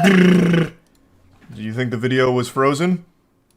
Do you think the video was frozen?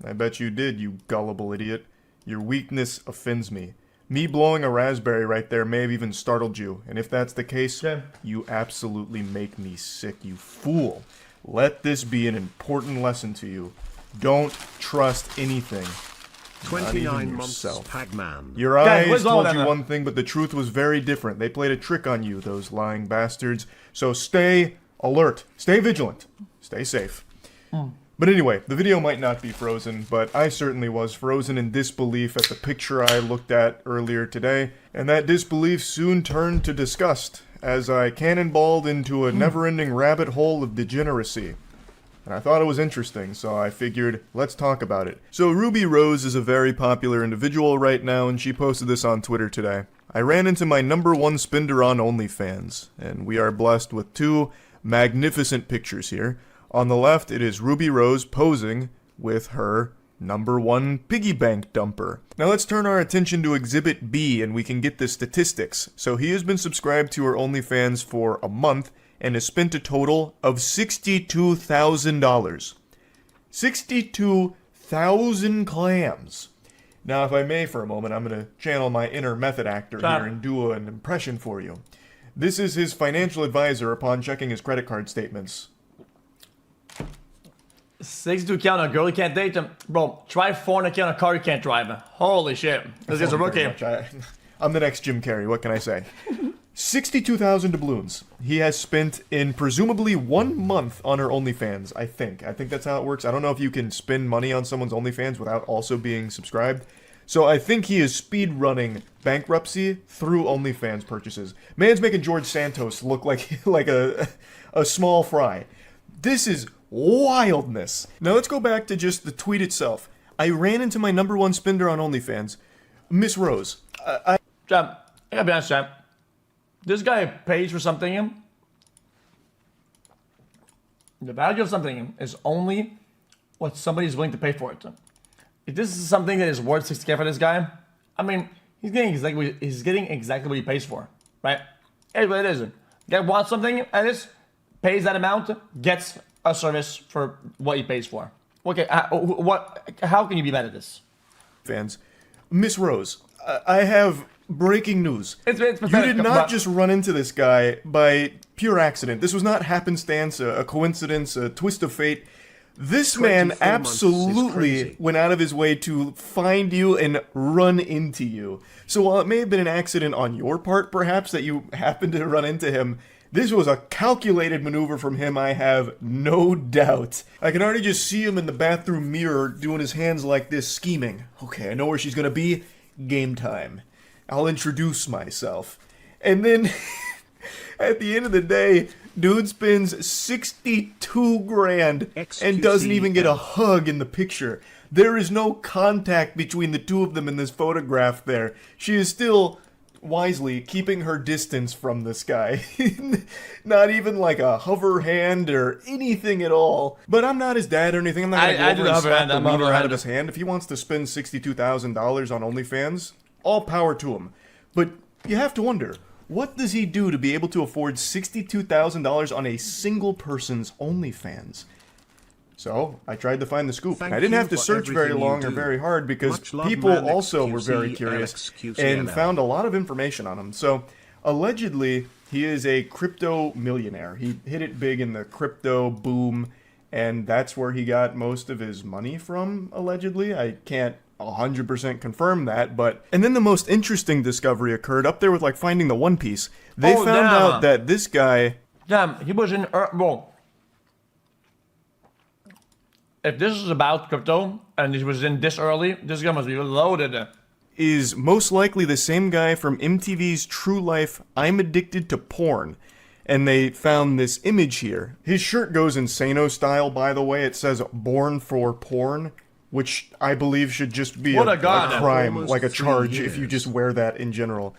I bet you did, you gullible idiot. Your weakness offends me. Me blowing a raspberry right there may have even startled you, and if that's the case, you absolutely make me sick, you fool. Let this be an important lesson to you. Don't trust anything. 29 months, Pagman. Your eyes told you one thing, but the truth was very different. They played a trick on you, those lying bastards. So stay alert, stay vigilant, stay safe. But anyway, the video might not be frozen, but I certainly was frozen in disbelief at the picture I looked at earlier today, and that disbelief soon turned to disgust as I cannonballed into a never-ending rabbit hole of degeneracy. And I thought it was interesting, so I figured, let's talk about it. So Ruby Rose is a very popular individual right now, and she posted this on Twitter today. I ran into my #1 spender on OnlyFans, and we are blessed with two magnificent pictures here. On the left, it is Ruby Rose posing with her #1 piggy bank dumper. Now let's turn our attention to Exhibit B, and we can get the statistics. So he has been subscribed to her OnlyFans for a month, and has spent a total of $62,000. 62,000 clams. Now, if I may for a moment, I'm going to channel my inner method actor here and do an impression for you. This is his financial advisor upon checking his credit card statements. 62K on a girl you can't date him. Bro, try 400K on a car you can't drive. Holy shit. This is a rookie. I'm the next Jim Carrey, what can I say? 62,000 doubloons he has spent in presumably 1 month on her OnlyFans, I think. I think that's how it works. I don't know if you can spend money on someone's OnlyFans without also being subscribed. So I think he is speed running bankruptcy through OnlyFans purchases. Man's making George Santos look like a small fry. This is wildness. Now let's go back to just the tweet itself. I ran into my #1 spender on OnlyFans, Miss Rose. I gotta be honest, Chad. This guy pays for something. The value of something is only what somebody is willing to pay for it. If this is something that is worth 60K for this guy, I mean, he's getting exactly what he pays for, right? Here's what it is. The guy wants something and this pays that amount, gets a service for what he pays for. Okay, how can you be mad at this? Fans, Miss Rose, I have breaking news. It's you did not just run into this guy by pure accident. This was not happenstance, a coincidence, a twist of fate. This man absolutely went out of his way to find you and run into you. So while it may have been an accident on your part, perhaps, that you happened to run into him, this was a calculated maneuver from him, I have no doubt. I can already just see him in the bathroom mirror doing his hands like this, scheming. Okay, I know where she's gonna be. Game time. I'll introduce myself. And then, at the end of the day, dude spends 62 grand and doesn't even get a hug in the picture. There is no contact between the two of them in this photograph there. She is still wisely keeping her distance from this guy. Not even like a hover hand or anything at all. But I'm not his dad or anything. I'm not gonna go over and slap the wiener out of his hand. If he wants to spend $62,000 on OnlyFans, all power to him. But you have to wonder, what does he do to be able to afford $62,000 on a single person's OnlyFans? So, I tried to find the scoop. I didn't have to search very long or very hard because people also were very curious and found a lot of information on him. So, allegedly, he is a crypto millionaire. He hit it big in the crypto boom, and that's where he got most of his money from, allegedly. I can't 100% confirm that, but... And then the most interesting discovery occurred up there with, like, finding the One Piece. They found out that this guy... He was in... Well, if this is about crypto, and he was in this early, this guy must be loaded. Is most likely the same guy from MTV's True Life, I'm Addicted to Porn. And they found this image here. His shirt goes Insano style, by the way. It says, Born for Porn. Which I believe should just be a crime, like a charge, if you just wear that in general.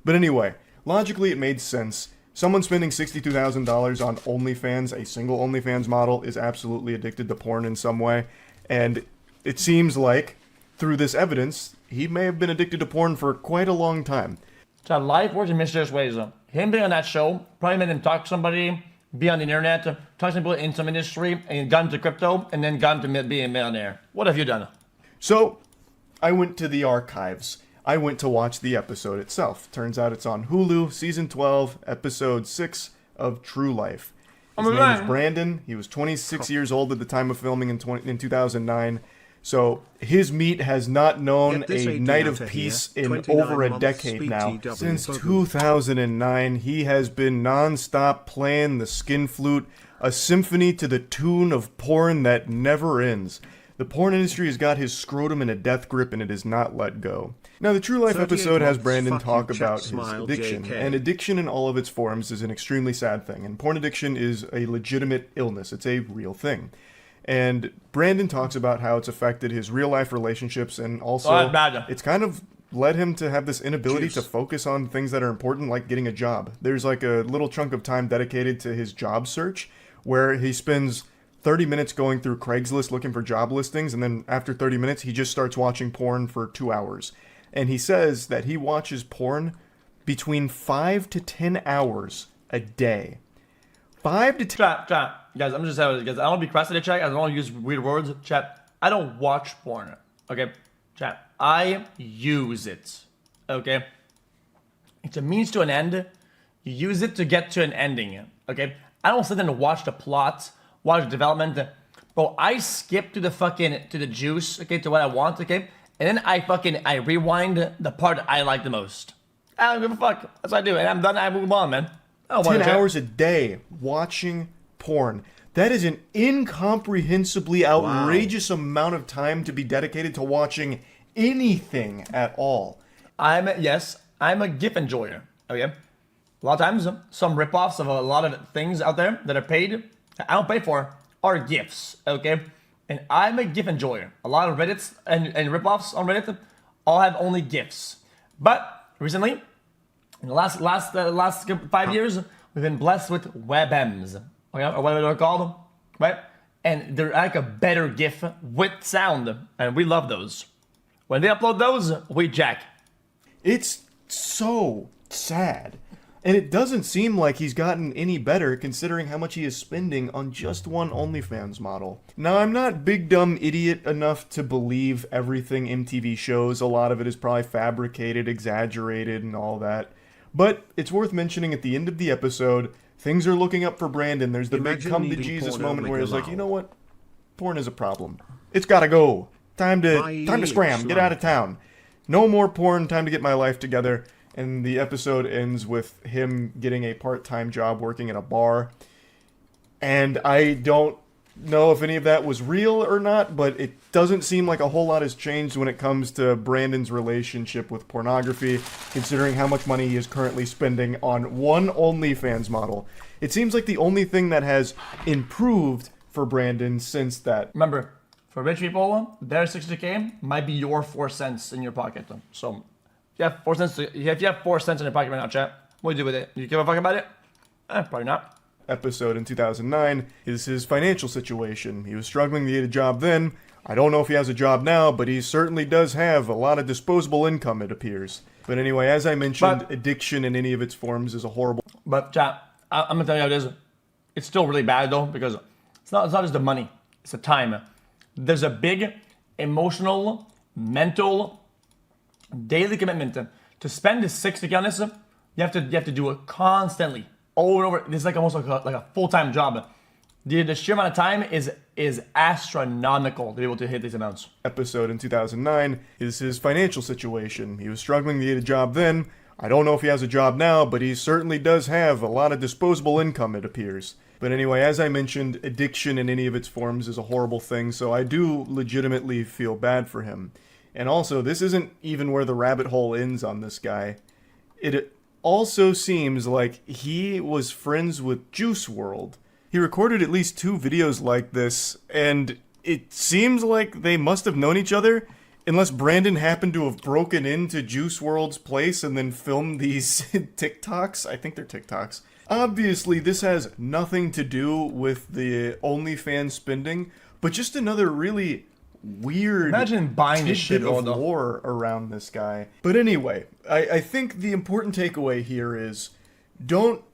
But anyway, logically it made sense. Someone spending $62,000 on OnlyFans, a single OnlyFans model, is absolutely addicted to porn in some way. And it seems like, through this evidence, he may have been addicted to porn for quite a long time. So life works in mysterious ways. Him being on that show probably made him talk to somebody, be on the internet, talk to people in some industry, and got into crypto, and then got into being a millionaire? What have you done? So, I went to the archives. I went to watch the episode itself. Turns out it's on Hulu, season 12, episode 6 of True Life. His name is Brandon. He was 26 years old at the time of filming in 2009. So his meat has not known a night of peace in over a decade now. Since 2009, he has been non-stop playing the skin flute, a symphony to the tune of porn that never ends. The porn industry has got his scrotum in a death grip, and it has not let go. Now, the True Life episode has Brandon talk about his addiction, and addiction in all of its forms is an extremely sad thing, and porn addiction is a legitimate illness. It's a real thing. And Brandon talks about how it's affected his real-life relationships, and also it's kind of led him to have this inability to focus on things that are important, like getting a job. There's like a little chunk of time dedicated to his job search, where he spends 30 minutes going through Craigslist looking for job listings, and then after 30 minutes, he just starts watching porn for 2 hours. And he says that he watches porn between 5 to 10 hours a day. 5 to 10... Chat. Guys, I'm just saying, guys, I don't want to be crass at chat. I don't want to use weird words. Chat, I don't watch porn. Okay? Chat, I use it. Okay? It's a means to an end. You use it to get to an ending. Okay? I don't sit there and watch the plot, watch the development. Bro, I skip to the juice, okay, to what I want, okay? And then I rewind the part I like the most. I don't give a fuck. That's what I do. And I'm done. I move on, man. 10 hours a day watching porn. That is an incomprehensibly outrageous amount of time to be dedicated to watching anything at all. I'm a GIF enjoyer. Okay? A lot of times, some ripoffs of a lot of things out there that are paid, that I don't pay for, are GIFs. Okay? And I'm a GIF enjoyer. A lot of Reddits and ripoffs on Reddit all have only GIFs. But recently, in the last 5 years, we've been blessed with WebMs, okay, or whatever they're called, right? And they're like a better GIF with sound, and we love those. When they upload those, we jack. It's so sad. And it doesn't seem like he's gotten any better considering how much he is spending on just one OnlyFans model. Now, I'm not big dumb idiot enough to believe everything MTV shows. A lot of it is probably fabricated, exaggerated, and all that. But it's worth mentioning at the end of the episode, things are looking up for Brandon. There's the big come to Jesus moment where he's like, you know what? Porn is a problem. It's gotta go. Time to scram. Get out of town. No more porn. Time to get my life together. And the episode ends with him getting a part-time job working at a bar. And I don't know if any of that was real or not, but it doesn't seem like a whole lot has changed when it comes to Brandon's relationship with pornography, considering how much money he is currently spending on one OnlyFans model. It seems like the only thing that has improved for Brandon since that. Remember, for rich people, their 60K might be your 4 cents in your pocket. So, if you have 4 cents, if you have 4 cents in your pocket right now, chat, what do you do with it? You give a fuck about it? Probably not. Episode in 2009 is his financial situation. He was struggling to get a job then. I don't know if he has a job now, but he certainly does have a lot of disposable income, it appears. But anyway, as I mentioned, addiction in any of its forms is a horrible... But chat, I'm gonna tell you how it is. It's still really bad though, because it's not just the money, it's the time. There's a big emotional, mental, daily commitment to spend this 60K on this. You have to do it constantly, over and over. This is like almost like a full-time job. The sheer amount of time is astronomical to be able to hit these amounts. Episode in 2009 is his financial situation. He was struggling to get a job then. I don't know if he has a job now, but he certainly does have a lot of disposable income, it appears. But anyway, as I mentioned, addiction in any of its forms is a horrible thing, so I do legitimately feel bad for him. And also, this isn't even where the rabbit hole ends on this guy. It also seems like he was friends with Juice WRLD. He recorded at least 2 videos like this, and it seems like they must have known each other, unless Brandon happened to have broken into Juice WRLD's place and then filmed these TikToks. I think they're TikToks. Obviously, this has nothing to do with the OnlyFans spending, but just another really weird Imagine buying this shit of lore around this guy. But anyway, I think the important takeaway here is don't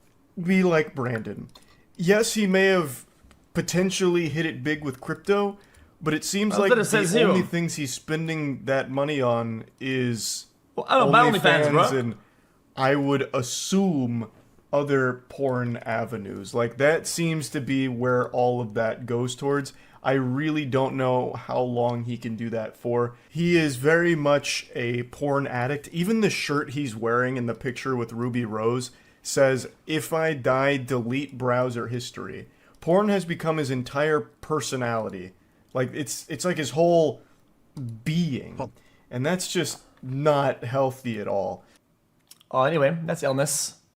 be like Brandon. yes, he may have potentially hit it big with crypto, but it seems like the only things he's spending that money on is OnlyFans, bro. and I would assume other porn avenues. Like, that seems to be where all of that goes towards. I really don't know how long he can do that for. He is very much a porn addict. Even the shirt he's wearing in the picture with Ruby Rose says, "If I die, delete browser history." Porn has become his entire personality. Like, it's like his whole being. And that's just not healthy at all. Anyway, that's illness.